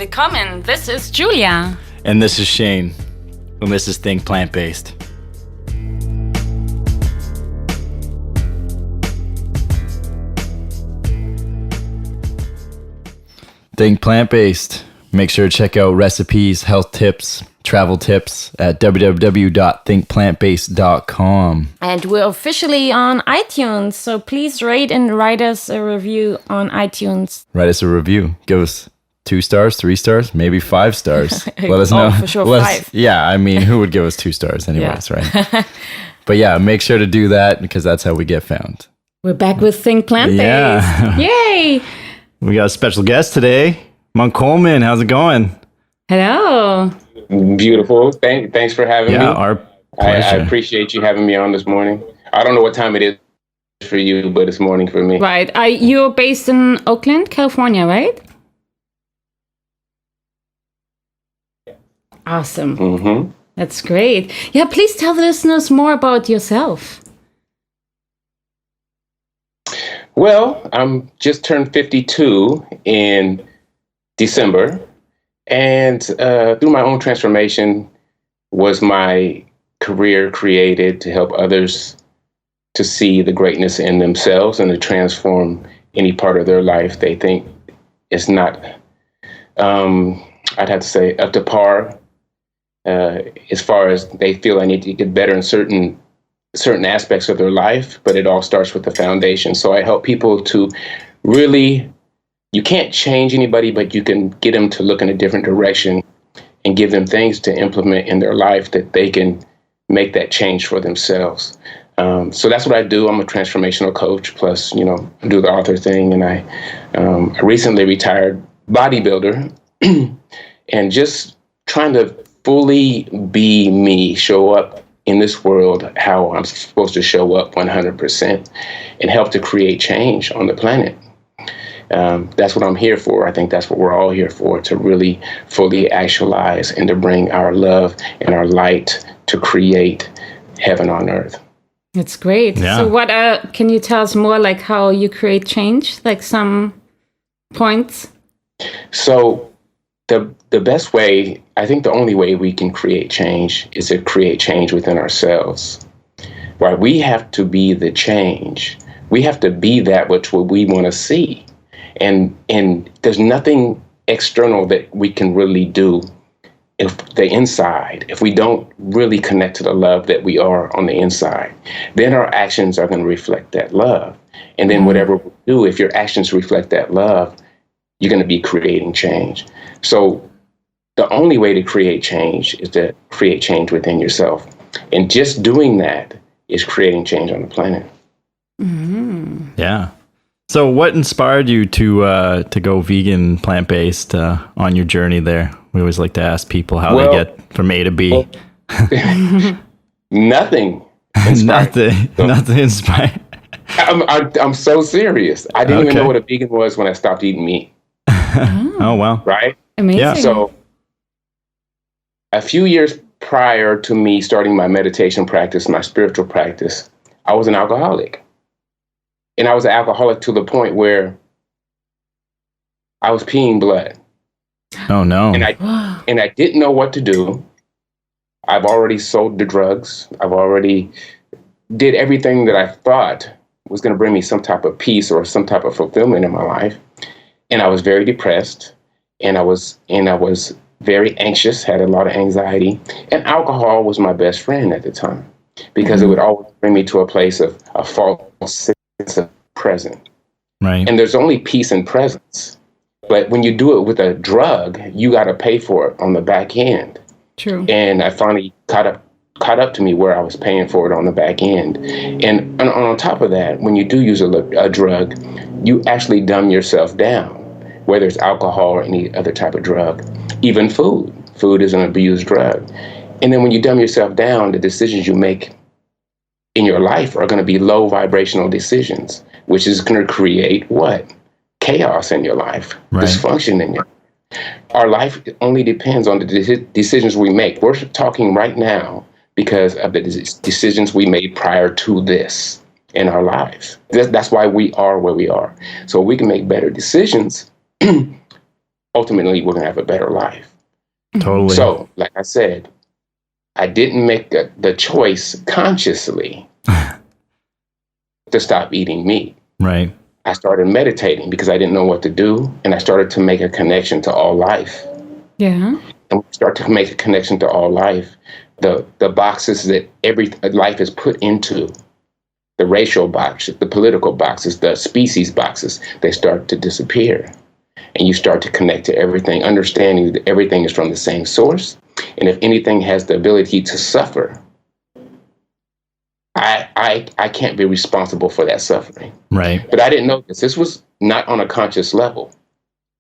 Willkommen, this is Julia. And this is Shane. And this is Think Plant-Based. Think Plant-Based. Make sure to check out recipes, health tips, travel tips at www.thinkplantbased.com. And we're officially on iTunes, so please rate and write us a review on iTunes. Write us a review. Give us 2 stars, 3 stars, maybe 5 stars. Let us know. For sure, 5. Yeah, I mean, who would give us 2 stars anyways, right? But yeah, make sure to do that because that's how we get found. We're back with Think Plant-Based. Yeah. Yay! We got a special guest today, Monk Coleman. How's it going? Hello. Beautiful. Thanks for having me. Yeah, our pleasure. I appreciate you having me on this morning. I don't know what time it is for you, but it's morning for me. Right. You're based in Oakland, California, right? Awesome. Mm-hmm. That's great. Yeah, please tell the listeners more about yourself. Well, I'm just turned 52 in December, and through my own transformation was my career created to help others to see the greatness in themselves and to transform any part of their life they think is not, I'd have to say, up to par, as far as they feel I need to get better in certain aspects of their life, but it all starts with the foundation. So I help people to really, you can't change anybody, but you can get them to look in a different direction and give them things to implement in their life that they can make that change for themselves. So that's what I do. I'm a transformational coach, plus, do the author thing. And I recently retired bodybuilder and just trying to fully be me, show up in this world how I'm supposed to show up 100% and help to create change on the planet. That's what I'm here for. I think that's what we're all here for, to really fully actualize and to bring our love and our light to create heaven on earth. That's great. Yeah. So what can you tell us more, like how you create change, like some points? So the best way, I think the only way we can create change is to create change within ourselves. Right? We have to be the change. We have to be that which we want to see. And there's nothing external that we can really do if we don't really connect to the love that we are on the inside. Then our actions are going to reflect that love. And then whatever we do, if your actions reflect that love, you're going to be creating change. So the only way to create change is to create change within yourself. And just doing that is creating change on the planet. Mm-hmm. Yeah. So what inspired you to go vegan, plant-based on your journey there? We always like to ask people how they get from A to B. Nothing. Nothing inspired. I'm so serious. I didn't even know what a vegan was when I stopped eating meat. Oh, wow. Right? Amazing. Yeah. So a few years prior to me starting my meditation practice, my spiritual practice, I was an alcoholic. And I was an alcoholic to the point where I was peeing blood. Oh, no. And I didn't know what to do. I've already sold the drugs. I've already did everything that I thought was going to bring me some type of peace or some type of fulfillment in my life. And I was very depressed, and I was very anxious, had a lot of anxiety. And alcohol was my best friend at the time because it would always bring me to a place of a false sense of present. Right. And there's only peace in presence. But when you do it with a drug, you got to pay for it on the back end. True. And I finally caught up to me where I was paying for it on the back end. And on top of that, when you do use a drug, you actually dumb yourself down, whether it's alcohol or any other type of drug, even food. Food is an abused drug. And then when you dumb yourself down, the decisions you make in your life are going to be low vibrational decisions, which is going to create what? Chaos in your life, right. Dysfunction in your life. Our life only depends on the decisions we make. We're talking right now because of the decisions we made prior to this in our lives. That's why we are where we are. So we can make better decisions ultimately we're going to have a better life. Totally. So, like I said, I didn't make the choice consciously to stop eating meat. Right. I started meditating because I didn't know what to do, and I started to make a connection to all life. Yeah. And when you start to make a connection to all life, the boxes that every life is put into, the racial boxes, the political boxes, the species boxes, they start to disappear. And you start to connect to everything, understanding that everything is from the same source. And if anything has the ability to suffer, I can't be responsible for that suffering. Right. But I didn't know this. This was not on a conscious level.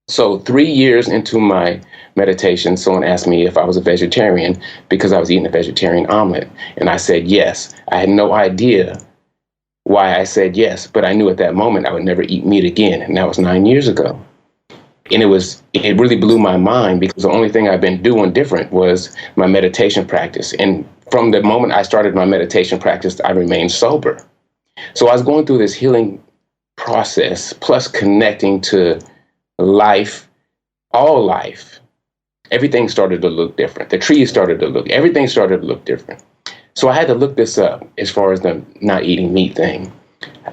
So 3 years into my meditation, someone asked me if I was a vegetarian because I was eating a vegetarian omelet. And I said yes. I had no idea why I said yes, but I knew at that moment I would never eat meat again. And that was 9 years ago. And it really blew my mind because the only thing I've been doing different was my meditation practice. And from the moment I started my meditation practice, I remained sober. So I was going through this healing process, plus connecting to life, all life. Everything started to look different. The trees started to look, everything started to look different. So I had to look this up as far as the not eating meat thing.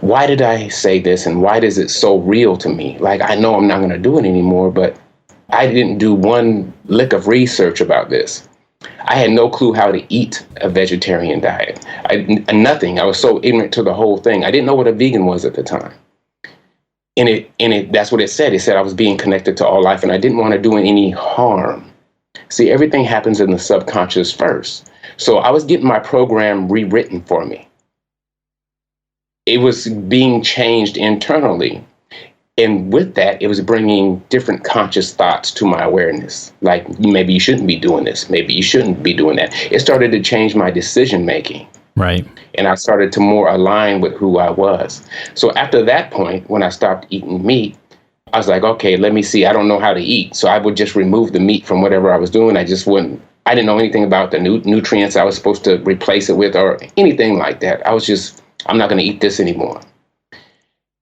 Why did I say this, and why is it so real to me? Like, I know I'm not going to do it anymore, but I didn't do one lick of research about this. I had no clue how to eat a vegetarian diet. Nothing. I was so ignorant to the whole thing. I didn't know what a vegan was at the time. And that's what it said. It said I was being connected to all life, and I didn't want to do any harm. See, everything happens in the subconscious first. So I was getting my program rewritten for me. It was being changed internally. And with that, it was bringing different conscious thoughts to my awareness. Like, maybe you shouldn't be doing this. Maybe you shouldn't be doing that. It started to change my decision making. Right. And I started to more align with who I was. So after that point, when I stopped eating meat, I was like, okay, let me see. I don't know how to eat. So I would just remove the meat from whatever I was doing. I didn't know anything about the nutrients I was supposed to replace it with or anything like that. I'm not going to eat this anymore.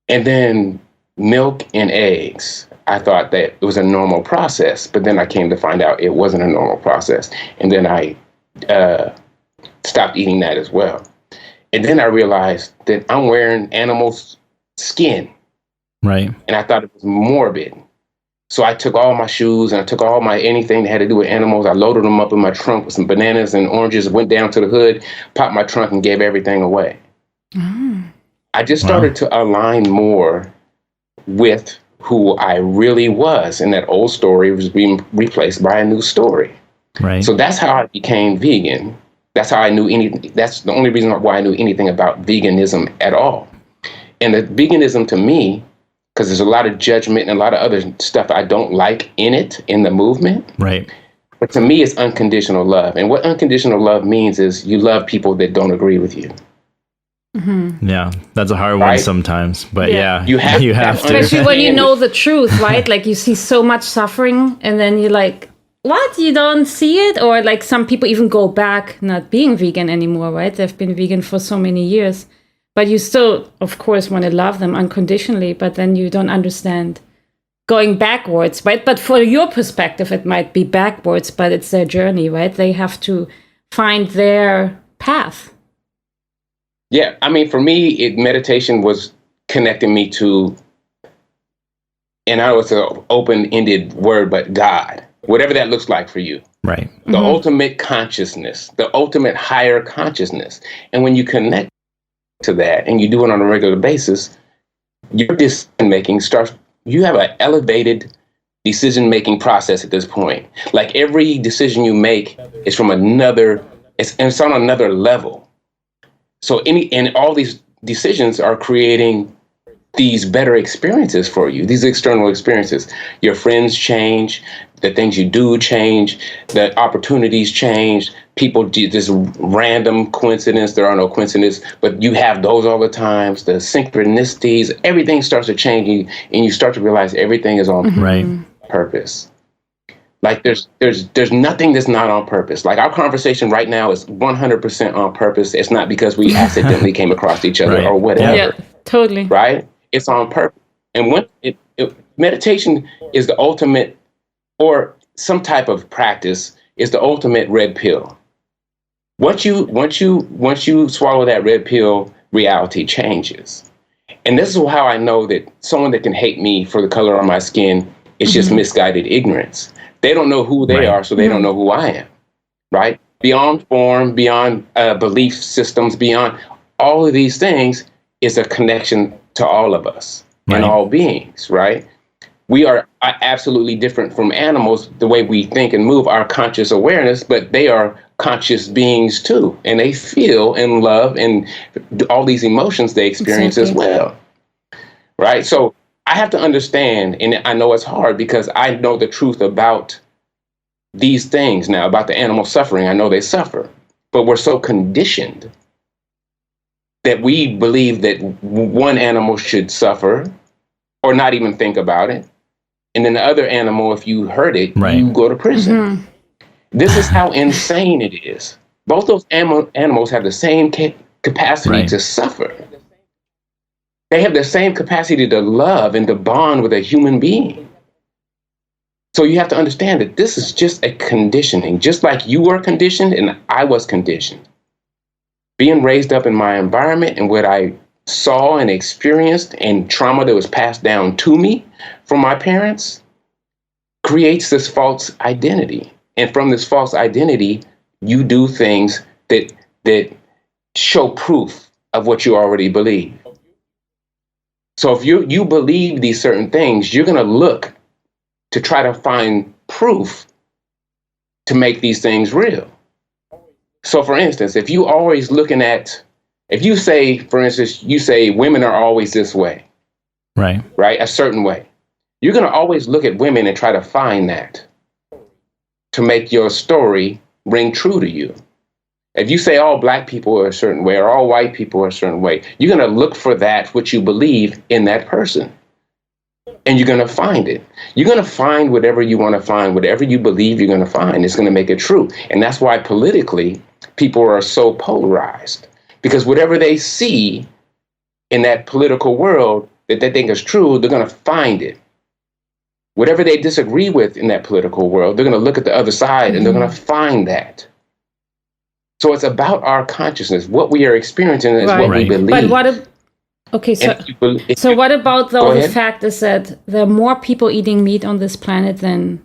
And then milk and eggs, I thought that it was a normal process, but then I came to find out it wasn't a normal process. And then I stopped eating that as well. And then I realized that I'm wearing animals' skin. Right. And I thought it was morbid. So I took all my shoes and I took all my anything that had to do with animals. I loaded them up in my trunk with some bananas and oranges, went down to the hood, popped my trunk and gave everything away. I just started to align more with who I really was. And that old story was being replaced by a new story. Right. So that's how I became vegan. That's how I knew that's the only reason why I knew anything about veganism at all. And the veganism to me, because there's a lot of judgment and a lot of other stuff I don't like in it, in the movement. Right. But to me, it's unconditional love. And what unconditional love means is you love people that don't agree with you. Mm-hmm. Yeah, that's a hard one sometimes. But yeah, you have to. Especially when you know the truth, right? Like you see so much suffering and then you're like, what? You don't see it? Or like some people even go back not being vegan anymore, right? They've been vegan for so many years. But you still, of course, want to love them unconditionally, but then you don't understand going backwards, right? But for your perspective, it might be backwards, but it's their journey, right? They have to find their path. Yeah, I mean, for me, meditation was connecting me to, and I know it's an open-ended word, but God, whatever that looks like for you. Right. The ultimate consciousness, the ultimate higher consciousness. And when you connect to that and you do it on a regular basis, your decision-making starts, you have an elevated decision-making process at this point. Like every decision you make is from it's on another level. So all these decisions are creating these better experiences for you, these external experiences. Your friends change, the things you do change, the opportunities change. People do this random coincidence. There are no coincidences, but you have those all the times. The synchronicities, everything starts to change, and you start to realize everything is on purpose. Like there's nothing that's not on purpose. Like our conversation right now is 100% on purpose. It's not because we accidentally came across each other or whatever. Yeah, totally. Right? It's on purpose. And when meditation is the ultimate or some type of practice is the ultimate red pill. Once you swallow that red pill, reality changes. And this is how I know that someone that can hate me for the color of my skin is just misguided ignorance. They don't know who they are, so they don't know who I am, right? Beyond form, beyond belief systems, beyond all of these things is a connection to all of us and all beings, right? We are absolutely different from animals, the way we think and move, our conscious awareness, but they are conscious beings too. And they feel and love and all these emotions they experience as well, right? So I have to understand, and I know it's hard because I know the truth about these things now, about the animal suffering. I know they suffer, but we're so conditioned that we believe that one animal should suffer or not even think about it. And then the other animal, if you hurt it, you go to prison. This is how insane it is. Both those animals have the same capacity to suffer. They have the same capacity to love and to bond with a human being. So you have to understand that this is just a conditioning, just like you were conditioned and I was conditioned. Being raised up in my environment and what I saw and experienced and trauma that was passed down to me from my parents creates this false identity. And from this false identity, you do things that show proof of what you already believe. So if you believe these certain things, you're going to look to try to find proof to make these things real. So for instance, if you always looking at, if you say, for instance, you say women are always this way, right, a certain way, you're going to always look at women and try to find that to make your story ring true to you. If you say all black people are a certain way or all white people are a certain way, you're going to look for that which you believe in that person. And you're going to find it. You're going to find whatever you want to find, whatever you believe you're going to find. It's going to make it true. And that's why politically people are so polarized, because whatever they see in that political world that they think is true, they're going to find it. Whatever they disagree with in that political world, they're going to look at the other side and they're going to find that. So it's about our consciousness. What we are experiencing is what we believe. But what if, okay, so what about the fact is that there are more people eating meat on this planet than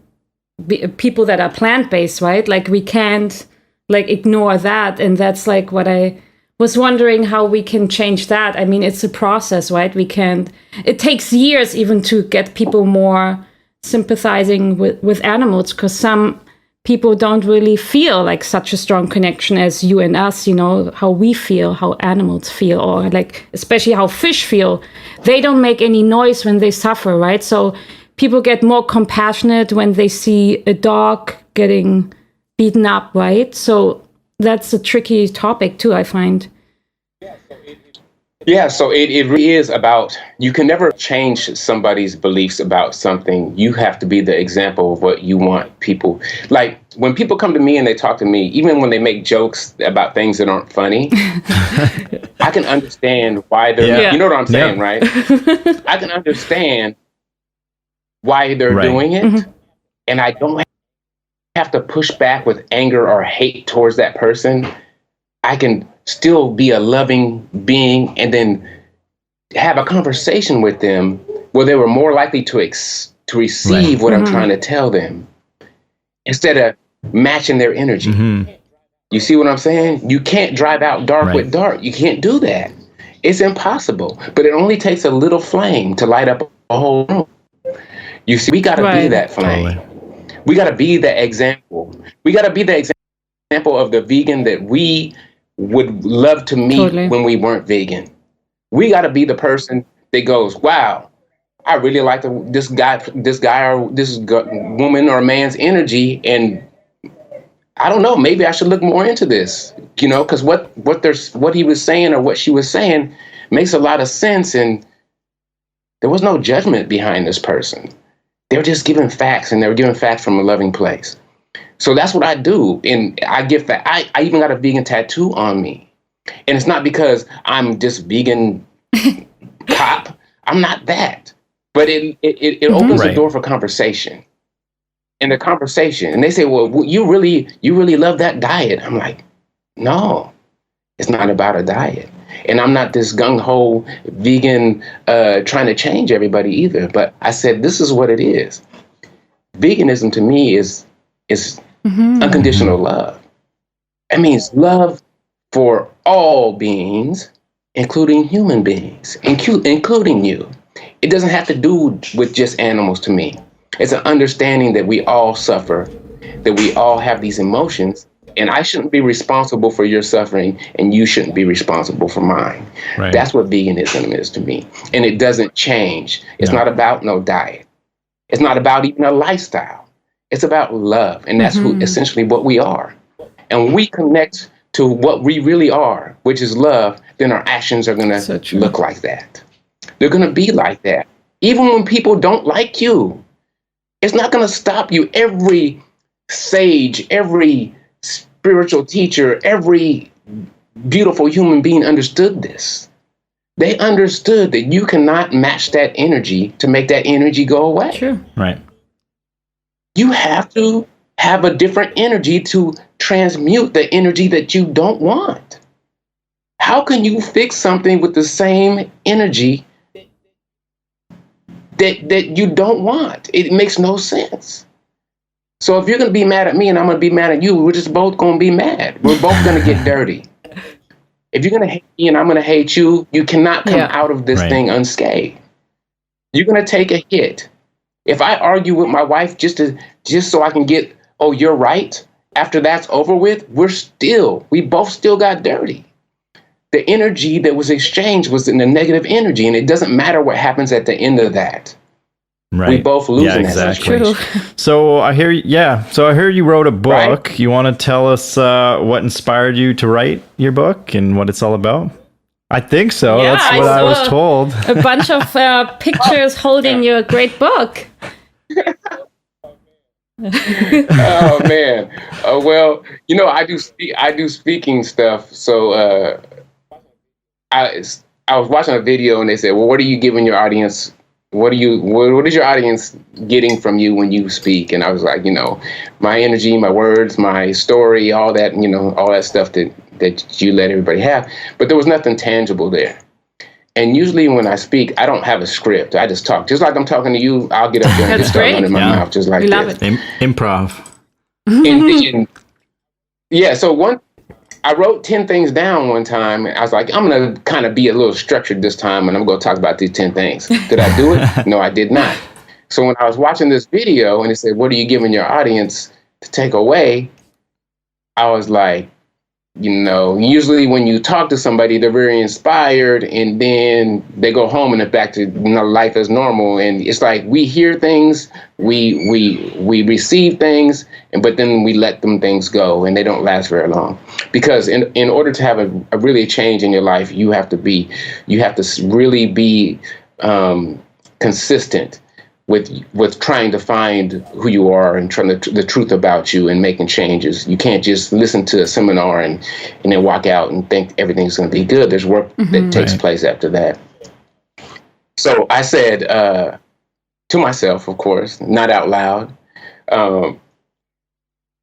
people that are plant-based, right? Like we can't ignore that. And that's like what I was wondering how we can change that. I mean, it's a process, right? It takes years even to get people more sympathizing with animals, because some people don't really feel like such a strong connection as you and us, how we feel, how animals feel, or like especially how fish feel. They don't make any noise when they suffer, right? So people get more compassionate when they see a dog getting beaten up, right? So that's a tricky topic too, I find. Yeah, so it really is about, you can never change somebody's beliefs about something. You have to be the example of what you want people. Like when people come to me and they talk to me, even when they make jokes about things that aren't funny, I can understand why they're, you know what I'm saying, right? I can understand why they're doing it. And I don't have to push back with anger or hate towards that person. I can still be a loving being and then have a conversation with them where they were more likely to receive what I'm trying to tell them instead of matching their energy. You see what I'm saying? You can't drive out dark with dark. You can't do that. It's impossible. But it only takes a little flame to light up a whole room. You see, we got to be that flame. We got to be the example. We got to be the example of the vegan that we would love to meet when we weren't vegan. We got to be the person that goes, wow, I really like this guy or this woman or man's energy. And I don't know, maybe I should look more into this, because what he was saying or what she was saying makes a lot of sense. And there was no judgment behind this person. They were just giving facts, and they were giving facts from a loving place. So that's what I do. And I give that. I even got a vegan tattoo on me. And it's not because I'm just vegan cop. I'm not that. But it opens the door for conversation. in the conversation, and they say, well, you really love that diet. I'm like, no, it's not about a diet. And I'm not this gung-ho vegan trying to change everybody either. But I said, this is what it is. Veganism to me is unconditional love. It means love for all beings, including human beings, including you. It doesn't have to do with just animals to me. It's an understanding that we all suffer, that we all have these emotions, and I shouldn't be responsible for your suffering, and you shouldn't be responsible for mine. Right. That's what veganism is to me. And it doesn't change. It's not about no diet. It's not about even a lifestyle. It's about love. And that's essentially what we are. And when we connect to what we really are, which is love, then our actions are going to look like that. They're going to be like that. Even when people don't like you, it's not going to stop you. Every sage, every spiritual teacher, every beautiful human being understood this. They understood that you cannot match that energy to make that energy go away. True. Right. You have to have a different energy to transmute the energy that you don't want. How can you fix something with the same energy that you don't want? It makes no sense. So if you're going to be mad at me and I'm going to be mad at you, we're just both going to be mad. We're both going to get dirty. If you're going to hate me and I'm going to hate you, you cannot come out of this thing unscathed. You're going to take a hit. If I argue with my wife just so I can get, oh, you're right, after that's over with, we both still got dirty. The energy that was exchanged was in the negative energy, and it doesn't matter what happens at the end of that. Right. We both lose in that situation. So I hear you wrote a book. Right. You want to tell us what inspired you to write your book and what it's all about? I think so. Yeah, that's what I was told. A bunch of pictures holding your great book. Oh man. Well, I do speaking stuff. So I was watching a video and they said, well, what are you giving your audience? What is your audience getting from you when you speak? And I was like, my energy, my words, my story, all that, all that stuff that you let everybody have. But there was nothing tangible there. And usually when I speak, I don't have a script. I just talk. Just like I'm talking to you, I'll get up there and just start running my mouth just like love this. It. Improv. So I wrote 10 things down one time. And I was like, I'm going to kind of be a little structured this time, and I'm going to talk about these 10 things. Did I do it? No, I did not. So when I was watching this video and it said, what are you giving your audience to take away? I was like, usually when you talk to somebody, they're very inspired, and then they go home and they're back to life as normal. And it's like we hear things, we receive things, but then we let them things go, and they don't last very long. Because in order to have a really change in your life, you have to really be consistent with trying to find who you are and trying the truth about you and making changes. You can't just listen to a seminar and then walk out and think everything's going to be good. There's work that takes place after that. So I said to myself, of course, not out loud,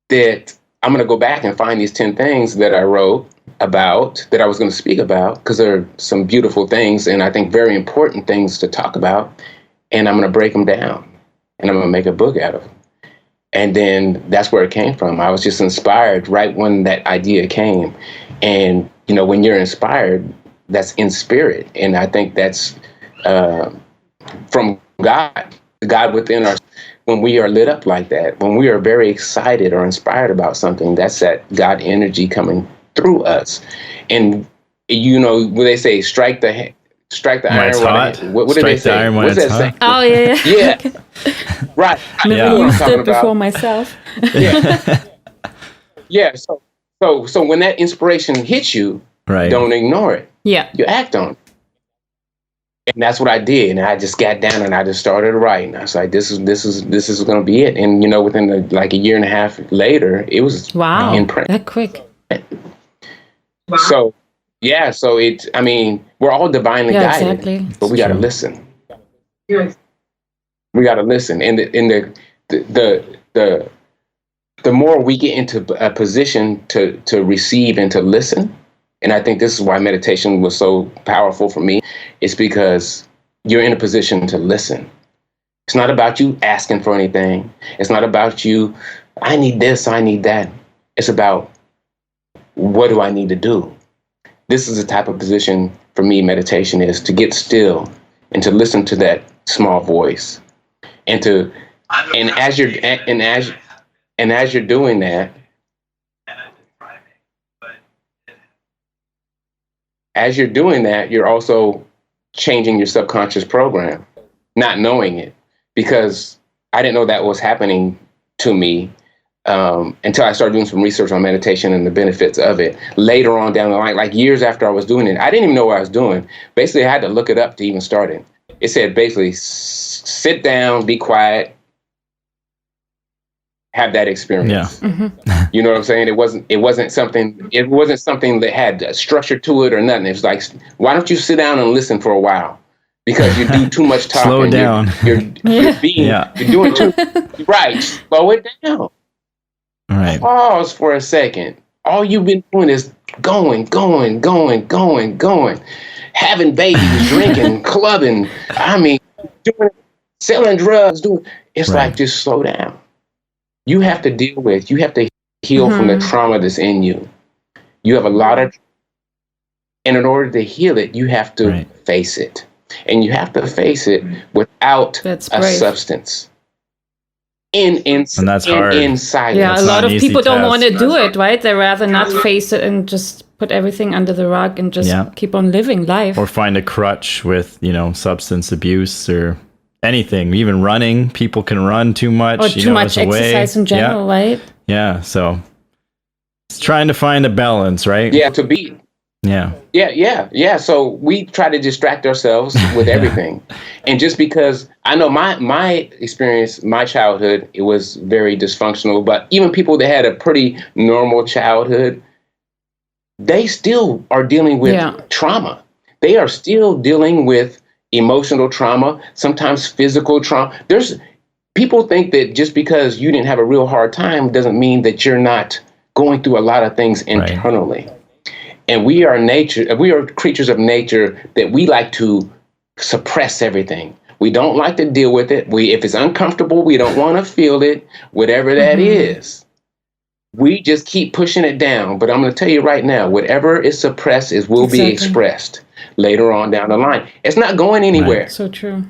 that I'm going to go back and find these 10 things that I wrote about, that I was going to speak about, because there are some beautiful things and I think very important things to talk about. And I'm going to break them down, and I'm going to make a book out of them. And then that's where it came from. I was just inspired right when that idea came. And, when you're inspired, that's in spirit. And I think that's from God within us. When we are lit up like that, when we are very excited or inspired about something, that's that God energy coming through us. And, when they say strike the iron what did they say? What's that saying? Oh, yeah. Yeah. Right. Never used it before myself. Yeah. Yeah. So when that inspiration hits you, don't ignore it. Yeah. You act on it. And that's what I did. And I just got down and I just started writing. I was like, this is going to be it. And, within a year and a half later, it was in print. That quick. So, yeah, so we're all divinely guided, exactly. but we got to listen. Yes. We got to listen. And the more we get into a position to receive and to listen, and I think this is why meditation was so powerful for me, it's because you're in a position to listen. It's not about you asking for anything. It's not about you, I need this, I need that. It's about, what do I need to do? This is the type of position for me meditation is, to get still and to listen to that small voice. And as you're doing that, you're also changing your subconscious program, not knowing it, because I didn't know that was happening to me until I started doing some research on meditation and the benefits of it. Later on down the line, like years after I was doing it, I didn't even know what I was doing. Basically, I had to look it up to even start it. It said basically, sit down, be quiet, have that experience. Yeah. Mm-hmm. You know what I'm saying? It wasn't something that had a structure to it or nothing. It was like, why don't you sit down and listen for a while? Because you do too much talking. Slow down. You're doing too right. Slow it down. All right. Pause for a second. All you've been doing is going, having babies, drinking, clubbing. I mean, selling drugs. It's Right. like, just slow down. You have to heal from the trauma that's in you. You have a lot of, and in order to heal it, you have to face it. And you have to face it without a substance. And that's hard. In silence. Yeah, a lot of people don't want to do it, right? They rather not face it and just put everything under the rug and just keep on living life. Or find a crutch with, substance abuse or anything. Even running. People can run too much. Or too much exercise in general, right? Yeah, so it's trying to find a balance, right? Yeah, to be. Yeah. Yeah. So we try to distract ourselves with everything. And just because I know my experience, my childhood, it was very dysfunctional, but even people that had a pretty normal childhood, they still are dealing with trauma. They are still dealing with emotional trauma, sometimes physical trauma. People think that just because you didn't have a real hard time doesn't mean that you're not going through a lot of things internally. Right. And we are creatures of nature that we like to suppress everything. We don't like to deal with it. If it's uncomfortable, we don't want to feel it, whatever that is. We just keep pushing it down. But I'm going to tell you right now, whatever is suppressed will be expressed later on down the line. It's not going anywhere. Right. So true.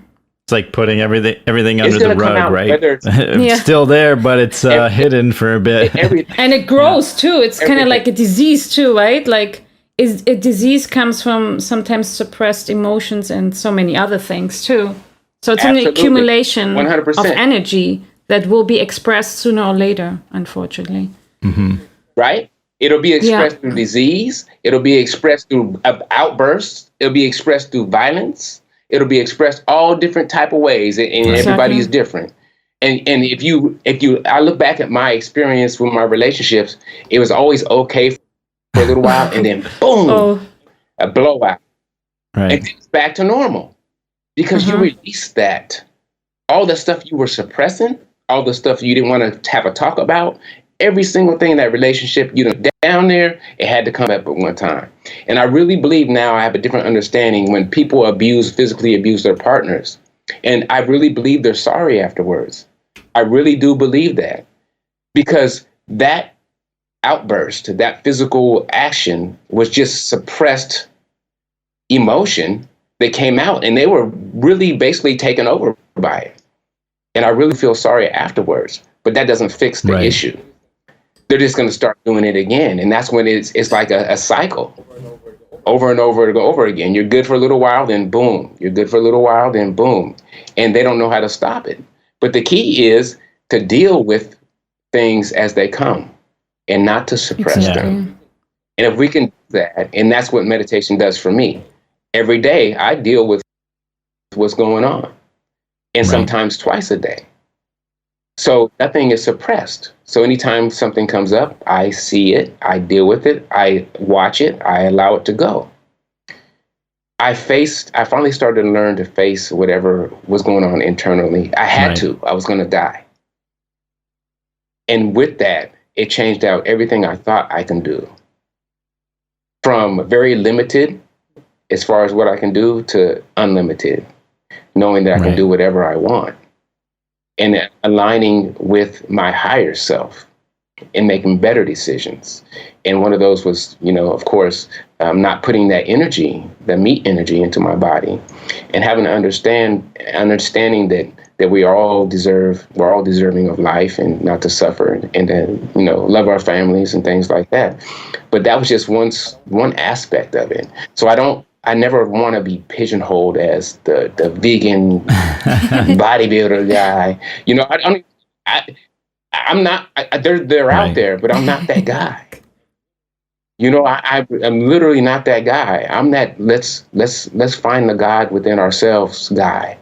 It's like putting everything under the rug, right? It's still there, but it's hidden for a bit. And it grows too. It's kind of like a disease too, right? Like a disease comes from sometimes suppressed emotions and so many other things too. So it's an accumulation 100%. of energy that will be expressed sooner or later, unfortunately. Mm-hmm. Right? It'll be expressed through disease. It'll be expressed through outbursts. It'll be expressed through violence. It'll be expressed all different type of ways, and everybody is different. And if I look back at my experience with my relationships, it was always okay for a little while, and then boom, a blowout, and it's back to normal because you released that. All the stuff you were suppressing, all the stuff you didn't want to have a talk about, every single thing in that relationship, down there, it had to come up at one time. And I really believe now I have a different understanding when people physically abuse their partners. And I really believe they're sorry afterwards. I really do believe that. Because that outburst, that physical action was just suppressed emotion that came out, and they were really basically taken over by it. And I really feel sorry afterwards, but that doesn't fix the issue. They're just going to start doing it again. And that's when it's like a cycle over and over again. You're good for a little while, then boom. You're good for a little while, then boom. And they don't know how to stop it. But the key is to deal with things as they come and not to suppress them. And if we can do that, and that's what meditation does for me. Every day I deal with what's going on, and sometimes twice a day. So nothing is suppressed. So anytime something comes up, I see it, I deal with it, I watch it, I allow it to go. I finally started to learn to face whatever was going on internally. I had to. I was going to die. And with that, it changed out everything I thought I can do. From very limited as far as what I can do to unlimited, knowing that I can do whatever I want, and aligning with my higher self and making better decisions. And one of those was, of course, not putting that energy, the meat energy, into my body, and having to understanding that we're all deserving of life and not to suffer, and to, love our families and things like that. But that was just one aspect of it. So I never want to be pigeonholed as the vegan bodybuilder guy. I'm not. They're out there, but I'm not that guy. I'm literally not that guy. I'm that let's find the God within ourselves guy,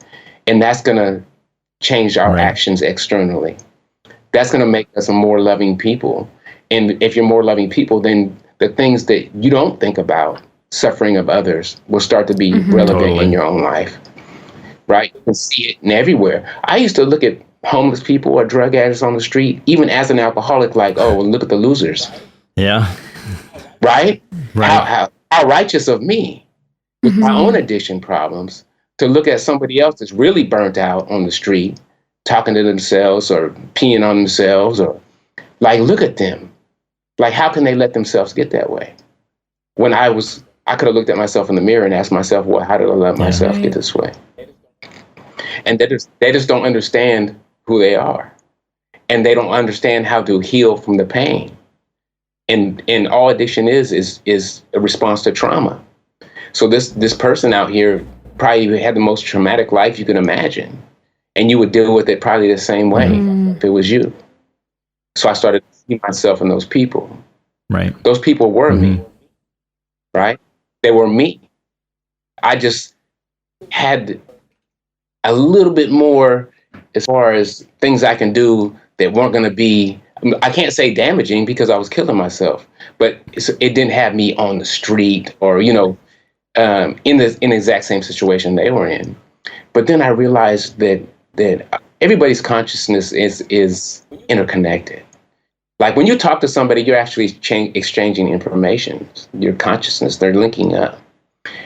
and that's gonna change our actions externally. That's gonna make us a more loving people. And if you're more loving people, then the things that you don't think about, suffering of others, will start to be relevant in your own life. Right? You can see it in everywhere. I used to look at homeless people or drug addicts on the street, even as an alcoholic, like, oh, well, look at the losers. Yeah. Right? How righteous of me with my own addiction problems to look at somebody else that's really burnt out on the street, talking to themselves or peeing on themselves, or like, look at them. Like, how can they let themselves get that way? When I could have looked at myself in the mirror and asked myself, well, how did I let myself get this way? And they just don't understand who they are. And they don't understand how to heal from the pain. And all addiction is a response to trauma. So this person out here probably had the most traumatic life you can imagine. And you would deal with it probably the same way if it was you. So I started to see myself in those people. Right. Those people were me. Right? They were me. I just had a little bit more as far as things I can do that weren't going to be, I can't say damaging because I was killing myself, but it didn't have me on the street or, in the exact same situation they were in. But then I realized that everybody's consciousness is interconnected. Like when you talk to somebody, you're actually exchanging information. Your consciousness, they're linking up.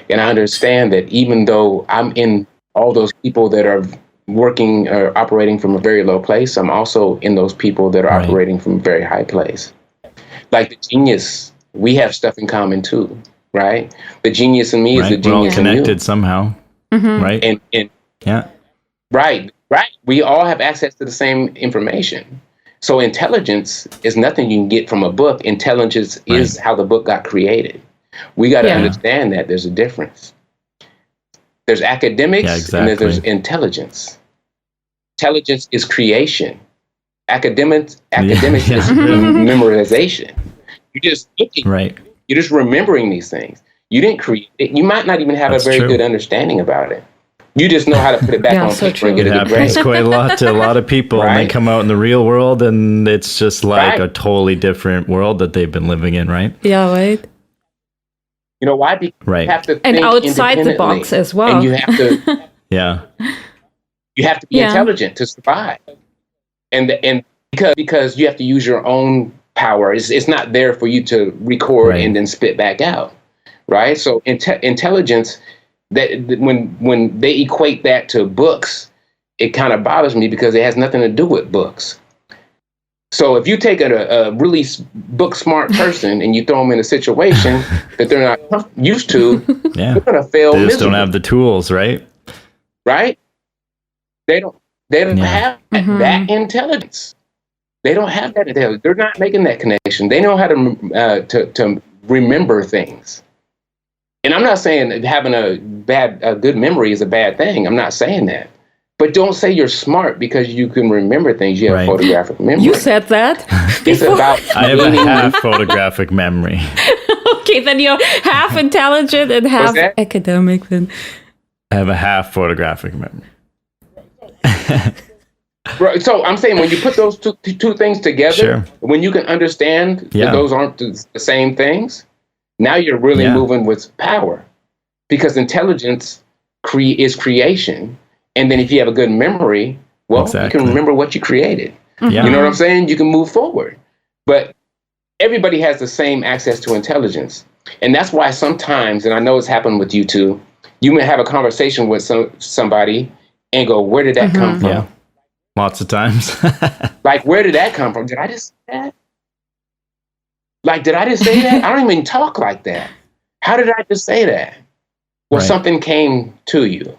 And I understand that even though I'm in all those people that are working or operating from a very low place, I'm also in those people that are operating from a very high place. Like the genius, we have stuff in common too, right? The genius in me is the genius in you. We're all connected somehow, right? And right. We all have access to the same information. So intelligence is nothing you can get from a book. Intelligence is how the book got created. We got to understand that there's a difference. There's academics and there's intelligence. Intelligence is creation. Academics is memorization. You're just looking. You're just remembering these things. You didn't create it. You might not even have a very good understanding about it. You just know how to put it back on paper and get a good grade. It happens quite a lot to a lot of people, and they come out in the real world, and it's just like a totally different world that they've been living in, right? Yeah, right. You know why? Because you have to think and outside the box as well. And you have to, you have to be intelligent to survive, and because you have to use your own power. It's not there for you to record and then spit back out, right? So intelligence. That when they equate that to books, it kind of bothers me because it has nothing to do with books. So if you take a really book smart person and you throw them in a situation that they're not used to, they're going to fail. They just don't have the tools, right? Right? They don't have that intelligence. They don't have that intelligence. They're not making that connection. They know how to remember things. And I'm not saying having a good memory is a bad thing. I'm not saying that. But don't say you're smart because you can remember things. You have photographic memory. You said that. It's about I have a half photographic memory. Okay, then you're half intelligent and half academic. Then I have a half photographic memory. Right. So I'm saying when you put those two things together, when you can understand that those aren't the same things, now you're really moving with power, because intelligence is creation. And then if you have a good memory, you can remember what you created. Yeah. You know what I'm saying? You can move forward. But everybody has the same access to intelligence. And that's why sometimes, and I know it's happened with you too, you may have a conversation with somebody and go, where did that come from? Yeah. Lots of times. Like, where did that come from? Did I just say that? Like, did I just say that? I don't even talk like that. How did I just say that? Well, Right. something came to you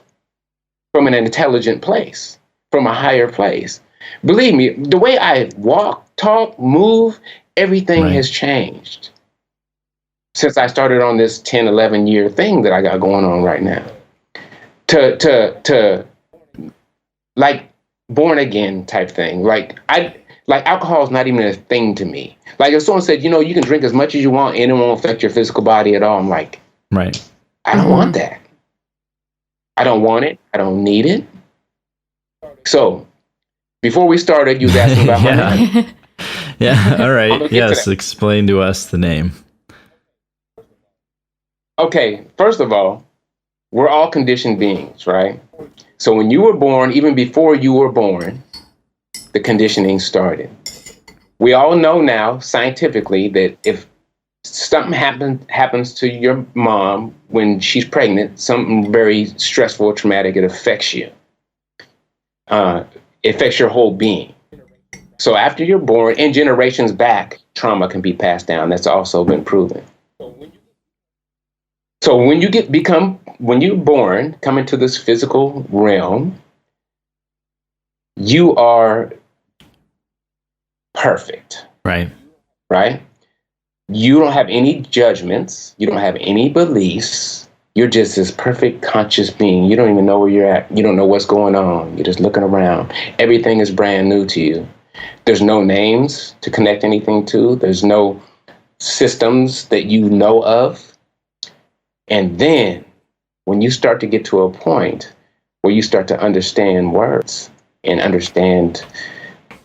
from an intelligent place, from a higher place. Believe me, the way I walk, talk, move, everything Right. has changed since I started on this 10, 11-year thing that I got going on right now. To like born again type thing. Like alcohol is not even a thing to me. Like if someone said, you can drink as much as you want and it won't affect your physical body at all, I'm like, Right. I don't want that. I don't want it. I don't need it. So before we started, you was asking about my name. Yeah. All I'm right. gonna get to Yes. that. Explain to us the name. Okay, first of all, we're all conditioned beings, right? So when you were born, even before you were born, the conditioning started. We all know now scientifically that if something happens to your mom when she's pregnant, something very stressful, traumatic, it affects you. It affects your whole being. So after you're born, and generations back, trauma can be passed down. That's also been proven. So when you're born, come into this physical realm, you are perfect, Right. right? You don't have any judgments. You don't have any beliefs. You're just this perfect conscious being. You don't even know where you're at. You don't know what's going on. You're just looking around. Everything is brand new to you. There's no names to connect anything to. There's no systems that you know of. And then when you start to get to a point where you start to understand words and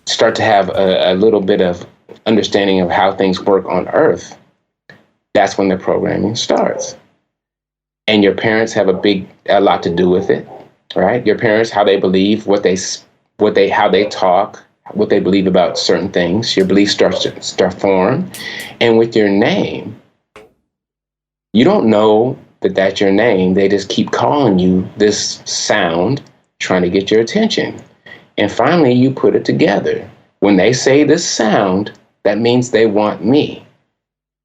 start to have a little bit of understanding of how things work on Earth, that's when the programming starts. And your parents have a lot to do with it, right? Your parents, how they believe, how they talk, what they believe about certain things. Your beliefs start form, and with your name, you don't know that that's your name. They just keep calling you this sound, trying to get your attention. And finally, you put it together. When they say this sound, that means they want me.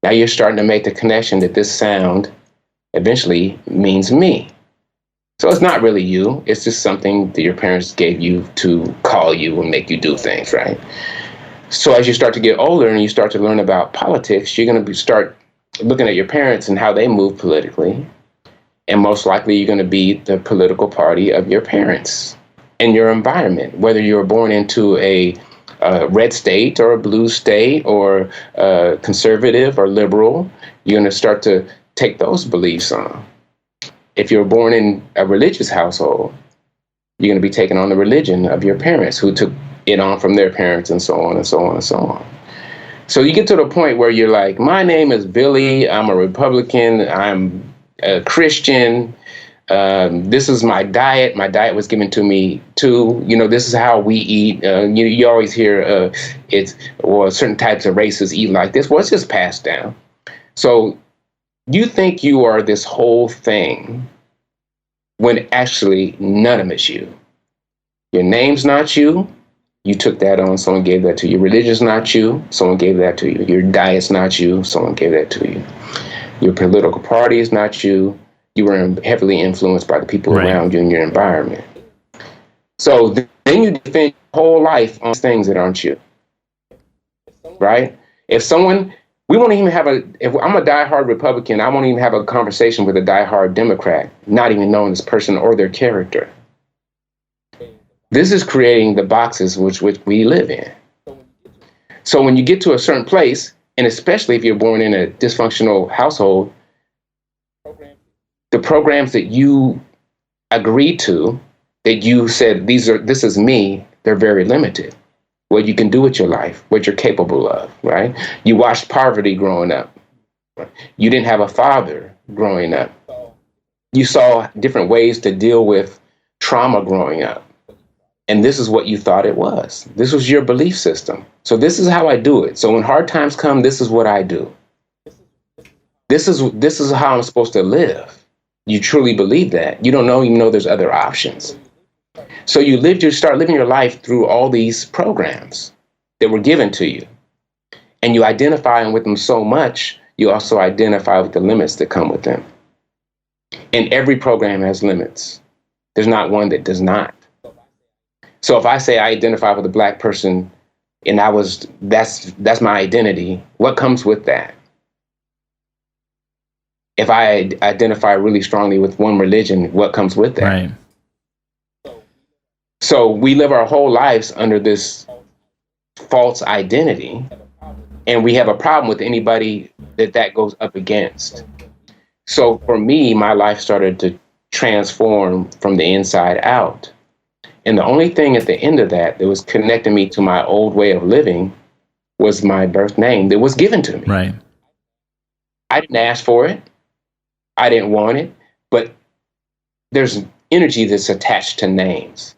Now you're starting to make the connection that this sound eventually means me. So it's not really you. It's just something that your parents gave you to call you and make you do things, right? So as you start to get older and you start to learn about politics, you're going to start looking at your parents and how they move politically. And most likely you're going to be the political party of your parents and your environment, whether you were born into a red state or a blue state or conservative or liberal, you're going to start to take those beliefs on. If you're born in a religious household, you're going to be taking on the religion of your parents who took it on from their parents and so on and so on and so on. So you get to the point where you're like, my name is Billy, I'm a Republican, I'm a Christian, this is my diet. My diet was given to me too. This is how we eat. You always hear certain types of races eat like this. Well, it's just passed down. So you think you are this whole thing when actually none of it's you. Your name's not you. You took that on. Someone gave that to you. Your religion's not you. Someone gave that to you. Your diet's not you. Someone gave that to you. Your political party is not you. You were heavily influenced by the people around you in your environment. So then you defend your whole life on things that aren't you, right? If I'm a diehard Republican, I won't even have a conversation with a diehard Democrat, not even knowing this person or their character. This is creating the boxes which we live in. So when you get to a certain place, and especially if you're born in a dysfunctional household, the programs that you agreed to, that you said, this is me, they're very limited. What you can do with your life, what you're capable of, right? You watched poverty growing up. You didn't have a father growing up. You saw different ways to deal with trauma growing up. And this is what you thought it was. This was your belief system. So this is how I do it. So when hard times come, this is what I do. This is how I'm supposed to live. You truly believe that. You don't know, even though there's other options. So you start living your life through all these programs that were given to you. And you identify with them so much, you also identify with the limits that come with them. And every program has limits. There's not one that does not. So if I say I identify with a Black person and that's my identity, what comes with that? If I identify really strongly with one religion, what comes with that? Right. So we live our whole lives under this false identity, and we have a problem with anybody that goes up against. So for me, my life started to transform from the inside out. And the only thing at the end of that was connecting me to my old way of living was my birth name that was given to me. Right. I didn't ask for it. I didn't want it, but there's energy that's attached to names.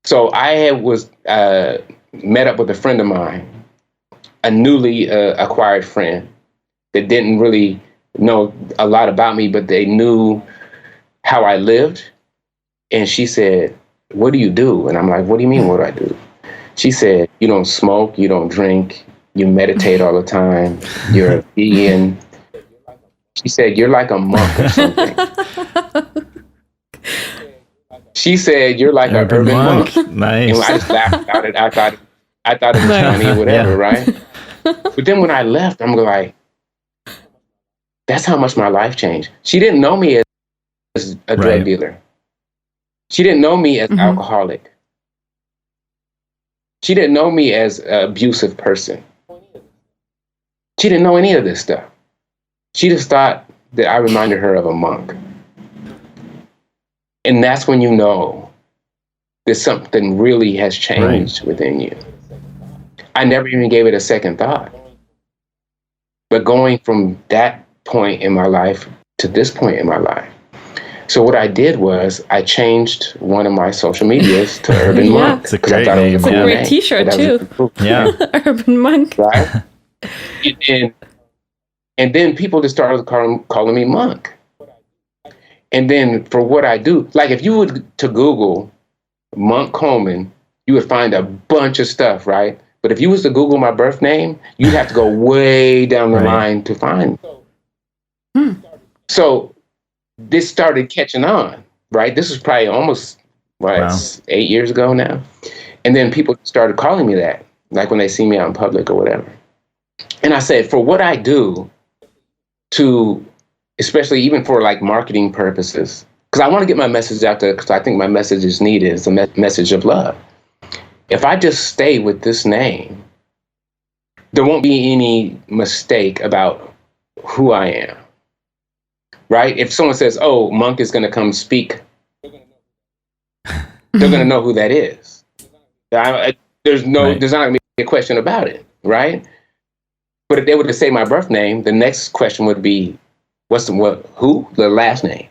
So I was met up with a friend of mine, a newly acquired friend that didn't really know a lot about me, but they knew how I lived. And she said, "What do you do?" And I'm like, "What do you mean, what do I do?" She said, "You don't smoke, you don't drink, you meditate all the time, you're a vegan." She said, "You're like a monk or something." She said, "You're like an urban monk." Nice. And I just laughed about it. I thought it was funny or whatever, right? But then when I left, I'm like, that's how much my life changed. She didn't know me as a drug dealer. She didn't know me as alcoholic. She didn't know me as an abusive person. She didn't know any of this stuff. She just thought that I reminded her of a monk. And that's when you know that something really has changed within you. I never even gave it a second thought. But going from that point in my life to this point in my life. So what I did was I changed one of my social medias to Urban Monk. It's a great name. It's a great t-shirt too. Yeah. Urban Monk. Right? And then people just started calling me Monk. And then for what I do, like if you were to Google Monk Coleman, you would find a bunch of stuff, right? But if you was to Google my birth name, you'd have to go way down the line to find me. So this started catching on, right? This was probably almost, 8 years ago now. And then people started calling me that, like when they see me out in public or whatever. And I said, for what I do to, especially even for like marketing purposes, because I want to get my message out there because I think my message is needed. It's a message of love. If I just stay with this name, there won't be any mistake about who I am, right? If someone says, "Oh, Monk is going to come speak," they're going to know who that is. There's not going to be a question about it, right? But if they were to say my birth name, the next question would be, who? The last name.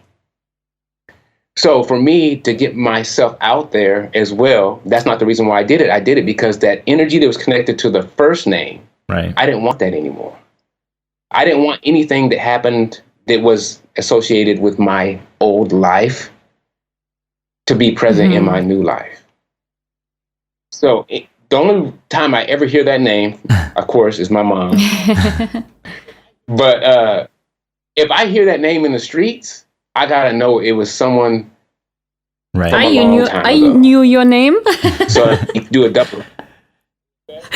So for me to get myself out there as well, that's not the reason why I did it. I did it because that energy that was connected to the first name, I didn't want that anymore. I didn't want anything that happened that was associated with my old life to be present in my new life. So the only time I ever hear that name, of course, is my mom. But if I hear that name in the streets, I gotta know it was someone. Right. I knew your name. So you do a double.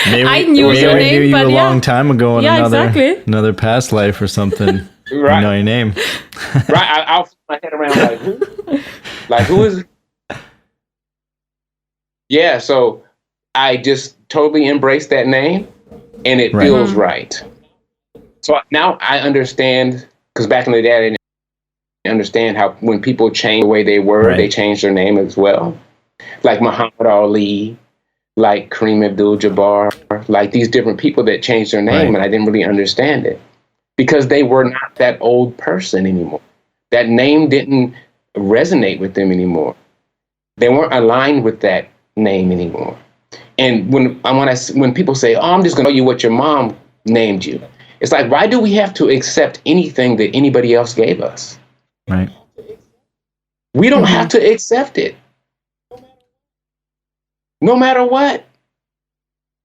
Maybe, I knew your name, knew you but a long time ago in another past life or something. Right. You know your name. Right. I'll flip my head around like who? Like who is it? Yeah. So I just totally embraced that name, and it feels right. So now I understand, because back in the day I didn't understand how when people change the way they were, they change their name as well. Like Muhammad Ali, like Kareem Abdul-Jabbar, like these different people that changed their name, and I didn't really understand it because they were not that old person anymore. That name didn't resonate with them anymore. They weren't aligned with that name anymore. And when people say, "Oh, I'm just going to tell you what your mom named you," it's like, why do we have to accept anything that anybody else gave us? Right. We don't have to accept it, no matter what.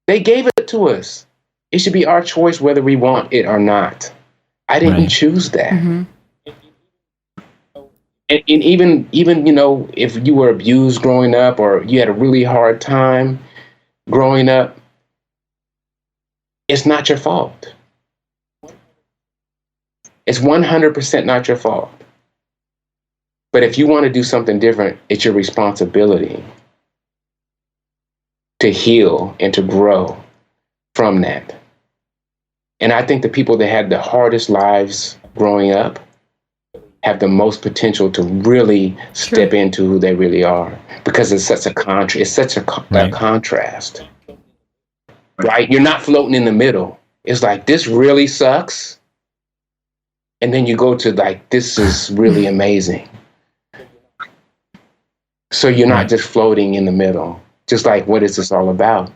They gave it to us. It should be our choice whether we want it or not. I didn't choose that. And even if you were abused growing up or you had a really hard time growing up, it's not your fault. It's 100% not your fault. But if you want to do something different, it's your responsibility to heal and to grow from that. And I think the people that had the hardest lives growing up have the most potential to really step into who they really are, because it's such a contrast, right? You're not floating in the middle. It's like, this really sucks. And then you go to like, this is really amazing. So you're not just floating in the middle, just like, what is this all about?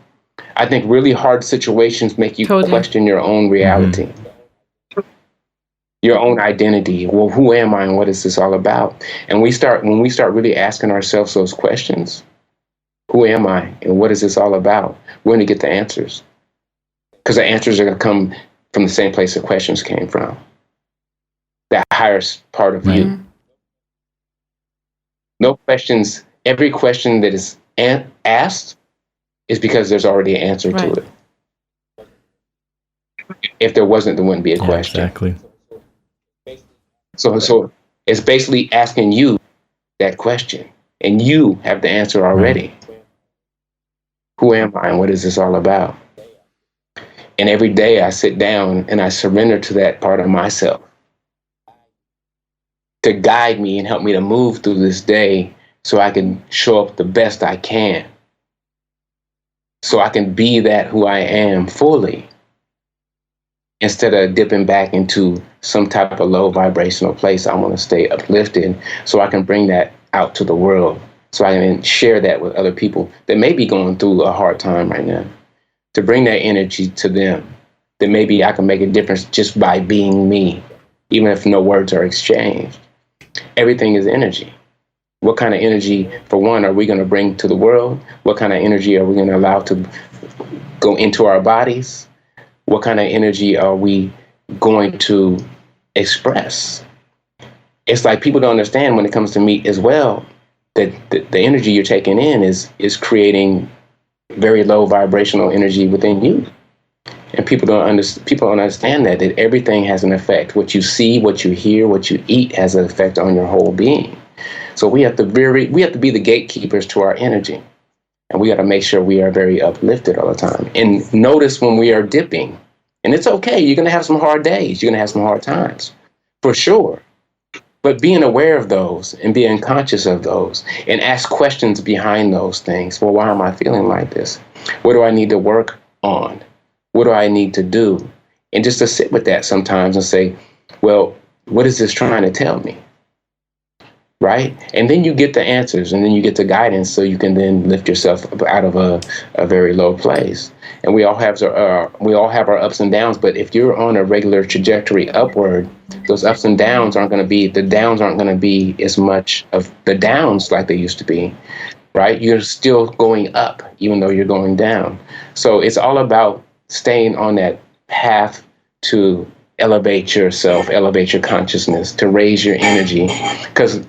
I think really hard situations make you question your own reality, your own identity. Well, who am I and what is this all about? And when we start really asking ourselves those questions, who am I and what is this all about? We're going to get the answers, because the answers are going to come from the same place the questions came from, that higher part of you. No questions. Every question that is asked is because there's already an answer to it. If there wasn't, there wouldn't be a question. Exactly. So it's basically asking you that question, and you have the answer already. Who am I and what is this all about? And every day I sit down and I surrender to that part of myself to guide me and help me to move through this day, so I can show up the best I can, so I can be that who I am fully, instead of dipping back into some type of low vibrational place. I want to stay uplifted so I can bring that out to the world, so I can share that with other people that may be going through a hard time right now, to bring that energy to them, that maybe I can make a difference just by being me, even if no words are exchanged. Everything is energy. What kind of energy, for one, are we going to bring to the world? What kind of energy are we going to allow to go into our bodies? What kind of energy are we going to express? It's like people don't understand when it comes to meat as well, that the energy you're taking in is creating very low vibrational energy within you. And people don't understand that everything has an effect. What you see, what you hear, what you eat has an effect on your whole being. So we have to be the gatekeepers to our energy. And we got to make sure we are very uplifted all the time. And notice when we are dipping. And it's okay. You're going to have some hard days. You're going to have some hard times, for sure. But being aware of those and being conscious of those and ask questions behind those things. Well, why am I feeling like this? What do I need to work on? What do I need to do? And just to sit with that sometimes and say, well, what is this trying to tell me? Right? And then you get the answers, and then you get the guidance, so you can then lift yourself up out of a very low place. And we all have our ups and downs, but if you're on a regular trajectory upward, those ups and downs aren't going to be as much of the downs like they used to be, right? You're still going up, even though you're going down. So it's all about staying on that path to elevate yourself, elevate your consciousness, to raise your energy, because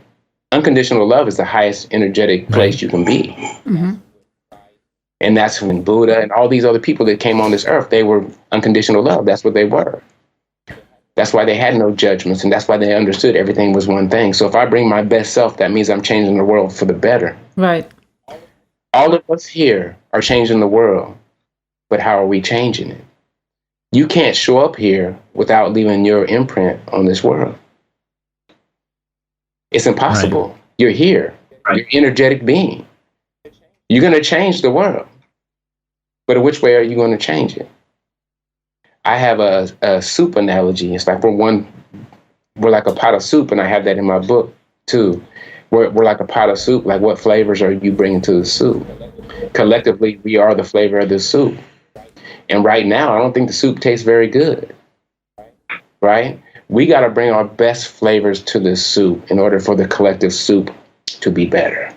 unconditional love is the highest energetic place you can be. And that's when Buddha and all these other people that came on this earth, they were unconditional love. That's what they were. That's why they had no judgments, and that's why they understood everything was one thing. So if I bring my best self, that means I'm changing the world for the better. Right. All of us here are changing the world, but how are we changing it? You can't show up here without leaving your imprint on this world. It's impossible. Right. You're here. Right. You're an energetic being. You're going to change the world. But which way are you going to change it? I have a soup analogy. It's like we're like a pot of soup, and I have that in my book too. we're like a pot of soup. Like, what flavors are you bringing to the soup? Collectively, we are the flavor of the soup. And right now, I don't think the soup tastes very good, right? We got to bring our best flavors to the soup in order for the collective soup to be better,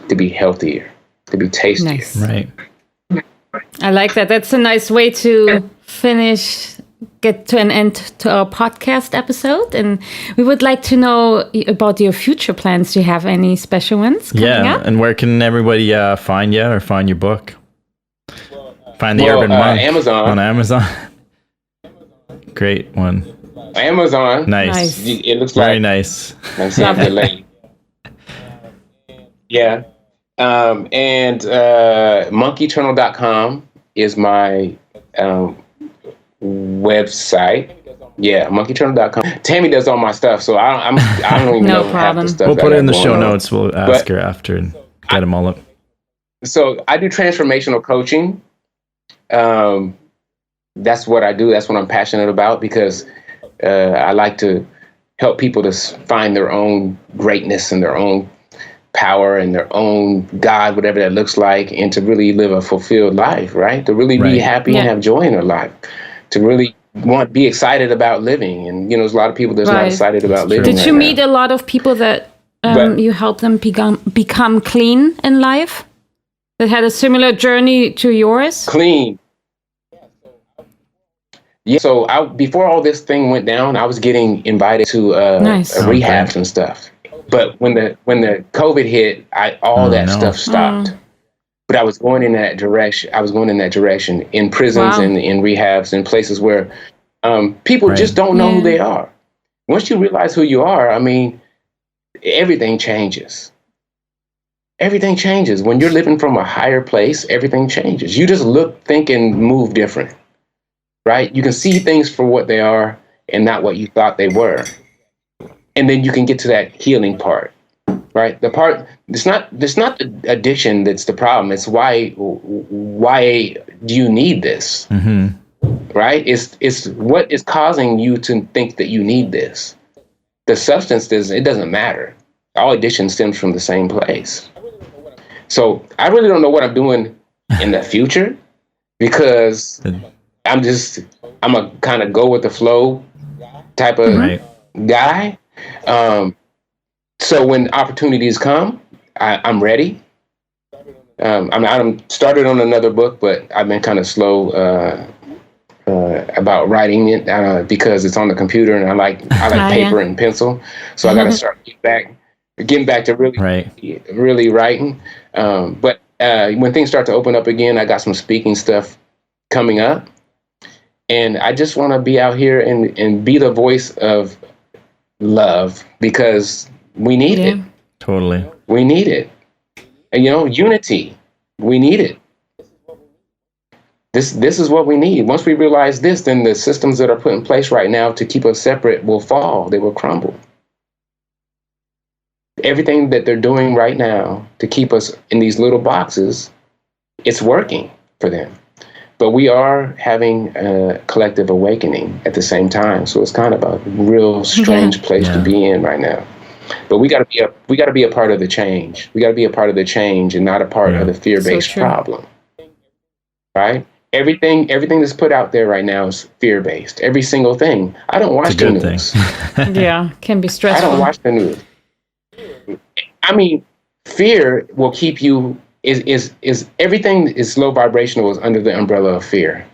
to be healthier, to be tastier. Nice. Right. I like that. That's a nice way to get to an end to our podcast episode. And we would like to know about your future plans. Do you have any special ones coming up? And where can everybody find you or find your book? Find the Urban Monk Amazon. On Amazon. Great one. Amazon. Nice. It looks very like nice. I'm seeing the lady. Yeah. And monketernal.com is my website. Yeah, monketernal.com. Tammy does all my stuff, so I don't even No know problem. half the stuff. We'll put it in the going show on. notes. We'll ask her after and get them all up. So I do transformational coaching. That's what I do. That's what I'm passionate about, because I like to help people to find their own greatness and their own power and their own God, whatever that looks like, and to really live a fulfilled life, right? To really be happy and have joy in their life, to really be excited about living. And, there's a lot of people that's not excited about living. Did you meet a lot of people that you helped them become clean in life, that had a similar journey to yours? Clean. Yeah. So before all this thing went down, I was getting invited to rehabs and stuff. But when the COVID hit, all that stuff stopped. But I was going in that direction. In prisons and in rehabs and places where people just don't know who they are. Once you realize who you are, I mean, everything changes. Everything changes. When you're living from a higher place, everything changes. You just look, think, and move different, right? You can see things for what they are and not what you thought they were. And then you can get to that healing part, right? The part, it's not the addiction that's the problem. It's why do you need this, right? It's what is causing you to think that you need this. The substance it doesn't matter. All addiction stems from the same place. So I really don't know what I'm doing in the future, because I'm a kind of go with the flow type of guy. So when opportunities come, I'm ready. I'm started on another book, but I've been kind of slow about writing it because it's on the computer, and I like paper and pencil. So I got to start getting back to really writing. But when things start to open up again, I got some speaking stuff coming up, and I just want to be out here and be the voice of love, because we need it. Totally. We need it. And unity. We need it. This is what we need. Once we realize this, then the systems that are put in place right now to keep us separate will fall. They will crumble. Everything that they're doing right now to keep us in these little boxes, it's working for them. But we are having a collective awakening at the same time. So it's kind of a real strange place to be in right now. But we got to be a part of the change. We got to be a part of the change and not a part of the fear-based problem. Right? Everything that's put out there right now is fear-based. Every single thing. I don't watch the news. Can be stressful. I don't watch the news. I mean, fear will keep you. Is everything is low vibrational is under the umbrella of fear.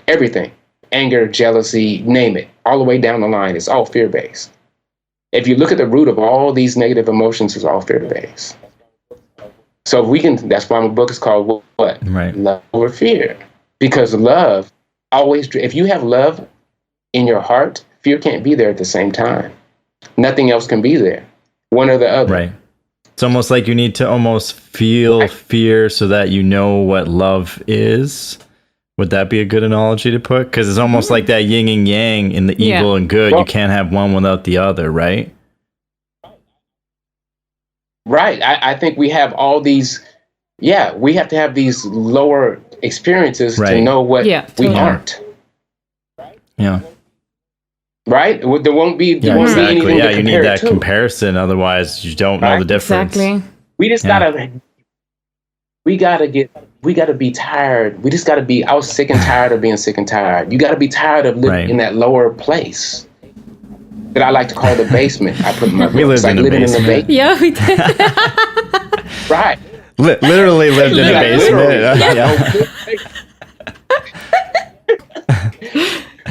Everything, anger, jealousy, name it, all the way down the line, it's all fear-based. If you look at the root of all these negative emotions, it's all fear-based. So if we can, that's why my book is called what? Right. Love over fear. Because love always, if you have love in your heart, fear can't be there at the same time. Nothing else can be there. One or the other. Right. It's almost like you need to almost feel fear so that you know what love is. Would that be a good analogy to put? Because it's almost like that yin and yang in the evil and good. Well, you can't have one without the other, right? Right. I think we have all these, we have to have these lower experiences to know what we aren't. Yeah. right? There won't be exactly. anything to compare you need that to. comparison. Otherwise, you don't know the difference. Exactly. We just we gotta be tired. We just gotta be. I was sick and tired of being sick and tired. You gotta be tired of living in that lower place that I like to call the basement. I put my we lived in the basement. Yeah, we did. Right. Literally lived in a basement.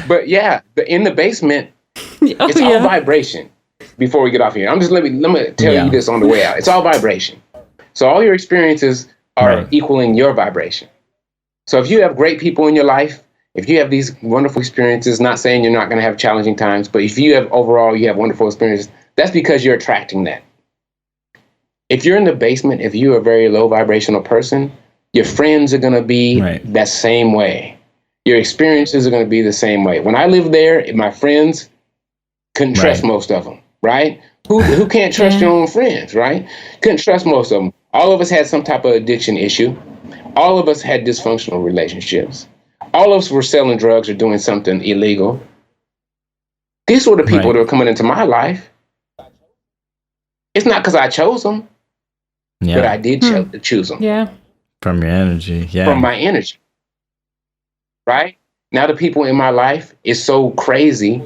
But yeah, in the basement, it's all vibration. Before we get off here, let me tell you this on the way out. It's all vibration. So all your experiences are equaling your vibration. So if you have great people in your life, if you have these wonderful experiences, not saying you're not going to have challenging times, but if you have wonderful experiences, that's because you're attracting that. If you're in the basement, if you're a very low vibrational person, your friends are going to be that same way. Your experiences are going to be the same way. When I lived there, my friends couldn't trust most of them, right? Who can't trust your own friends, right? Couldn't trust most of them. All of us had some type of addiction issue. All of us had dysfunctional relationships. All of us were selling drugs or doing something illegal. These were the people that were coming into my life. It's not because I chose them, but I did choose them. Yeah. From your energy. Yeah. From my energy. Right? Now the people in my life is so crazy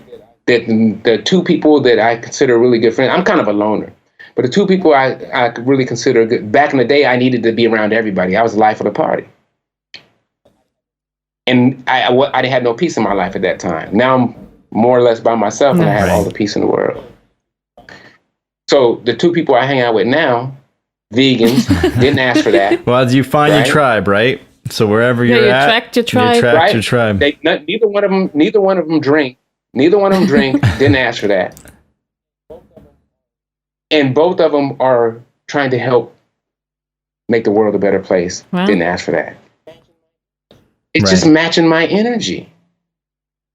that the two people that I consider really good friends, I'm kind of a loner, but the two people I really consider good, back in the day, I needed to be around everybody. I was the life of the party. And I had no peace in my life at that time. Now I'm more or less by myself and I have all the peace in the world. So the two people I hang out with now, vegans, didn't ask for that. Well, you find your tribe, right? So wherever you're at, attract your tribe. You attract your tribe. Neither one of them drink. Neither one of them drink. Didn't ask for that. And both of them are trying to help make the world a better place. Wow. Didn't ask for that. It's just matching my energy.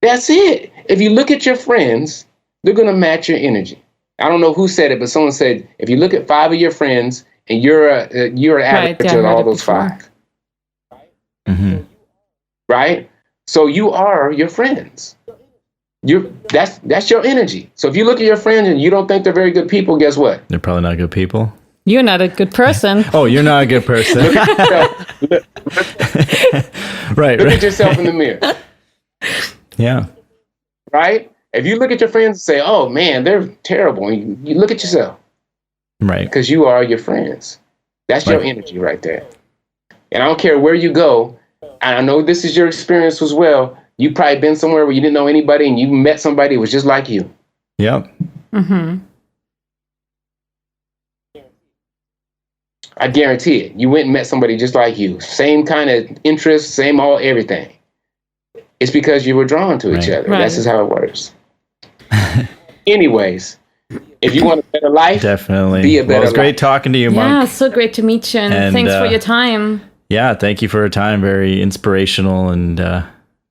That's it. If you look at your friends, they're going to match your energy. I don't know who said it, but someone said, if you look at 5 of your friends and you're an average of all those 5. Mm-hmm. Right? So you are your friends. That's your energy. So if you look at your friends and you don't think they're very good people, guess what? They're probably not good people. You're not a good person. Oh, you're not a good person. Look at yourself in the mirror. Yeah. Right? If you look at your friends and say, oh man, they're terrible, and you look at yourself. Right. Because you are your friends. That's your energy right there. And I don't care where you go. And I know this is your experience as well. You've probably been somewhere where you didn't know anybody and you met somebody who was just like you. Yep. Mm-hmm. I guarantee it. You went and met somebody just like you. Same kind of interests, everything. It's because you were drawn to each other. That's just how it works. Anyways, if you want a better life, definitely be a better life. It was great talking to you, Monk. Yeah, so great to meet you. And thanks for your time. Yeah, thank you for your time. Very inspirational and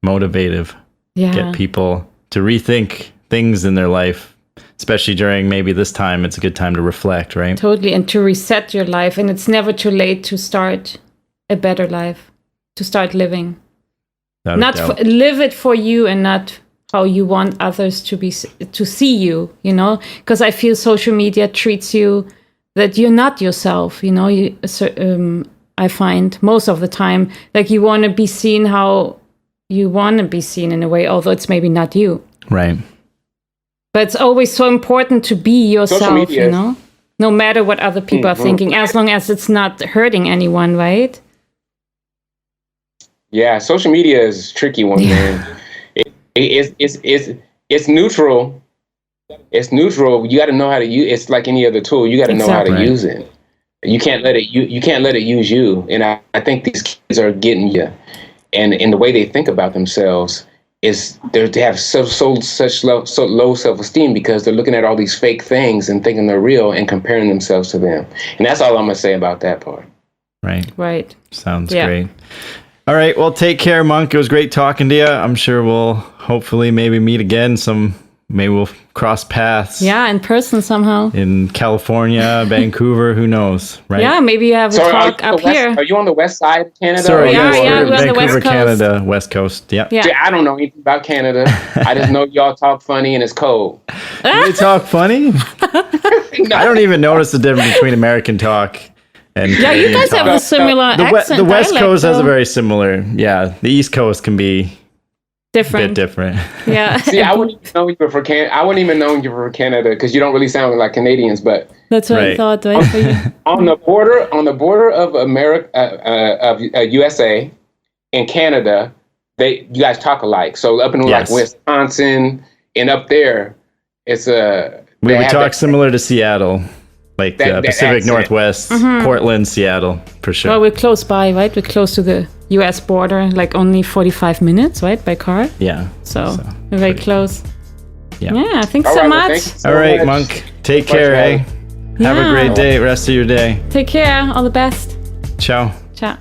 motivative. Yeah. Get people to rethink things in their life, especially during maybe this time. It's a good time to reflect, right? Totally. And to reset your life. And it's never too late to start a better life, to start living. Live it for you and not how you want others to see you, because I feel social media treats you that you're not yourself, I find most of the time, like you want to be seen how you want to be seen in a way, although it's maybe not you. Right. But it's always so important to be yourself, no matter what other people are thinking, as long as it's not hurting anyone, right? Yeah, social media is a tricky one, man. It's neutral. It's neutral. You got to know how to use. It's like any other tool. You got to know how to use it. You can't let it. You can't let it use you. And I think these kids are getting you. And in the way they think about themselves is they have such low self-esteem because they're looking at all these fake things and thinking they're real and comparing themselves to them. And that's all I'm gonna say about that part. Right. Sounds great. All right. Well, take care, Monk. It was great talking to you. I'm sure we'll hopefully maybe meet again some maybe we'll cross paths. Yeah, in person somehow. In California, Vancouver, who knows, right? Yeah, maybe you have a talk up here. Are you on the west side of Canada? Sorry, Yeah, yes, we're on the Vancouver, West Coast. Canada, West Coast. Yeah. Yeah. See, I don't know anything about Canada. I just know y'all talk funny and it's cold. They talk funny? I don't even notice the difference between American talk and Yeah, you guys have a similar accent. The West dialect, Coast has a though. very similar. Yeah, the East Coast can be a different. bit different. Yeah. See, I wouldn't even know you were I wouldn't even know you were from Canada because you don't really sound like Canadians. But That's what I Right. thought, right? For you. on the border of America, of USA and Canada, you guys talk alike. So up in Yes. like Wisconsin and up there, it's a We would talk similar to Seattle, like that Pacific accent. Northwest, Portland, Seattle, for sure. Well, we're close by, right? We're close to the US border, like only 45 minutes, right? By car. Yeah. So we're very close. Yeah. Yeah, thanks All so right, well, much. thank you so All right, much. Monk. Take care, Much eh? Have a Yeah. great day, rest of your day. Take care. All the best. Ciao. Ciao.